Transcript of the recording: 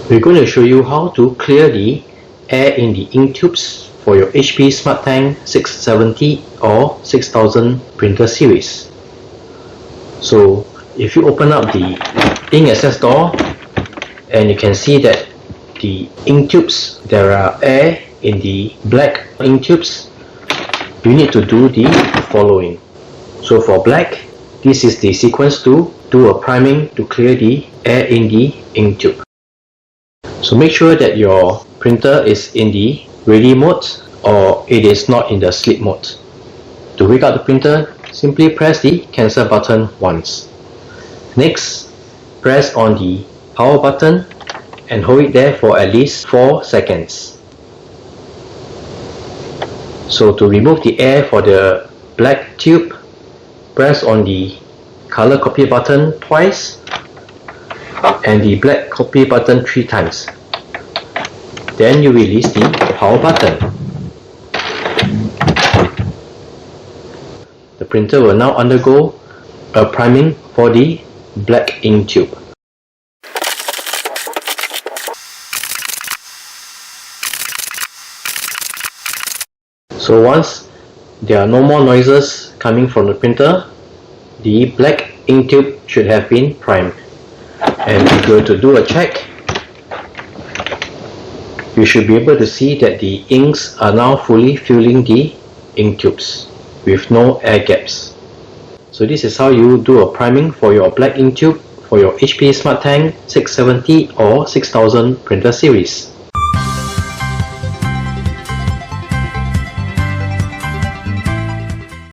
We're going to show you how to clear the air in the ink tubes for your HP SmartTank 670 or 6000 printer series. So if you open up the ink access door, and you can see that the ink tubes, there are air in the black ink tubes, you need to do the following. So for black, this is the sequence to do a priming to clear the air in the ink tube. So make sure that your printer is in the ready mode or it is not in the sleep mode. To wake up the printer, simply press the cancel button once. Next, press on the power button and hold it there for at least 4 seconds. So to remove the air for the black tube, press on the color copy button twice and the black copy button 3 times. Then you release the power button. The printer will now undergo a priming for the black ink tube. So once there are no more noises coming from the printer, the black ink tube should have been primed. And if you were to do a check, you should be able to see that the inks are now fully filling the ink tubes with no air gaps. So this is how you do a priming for your black ink tube for your HP SmartTank 670 or 6000 printer series.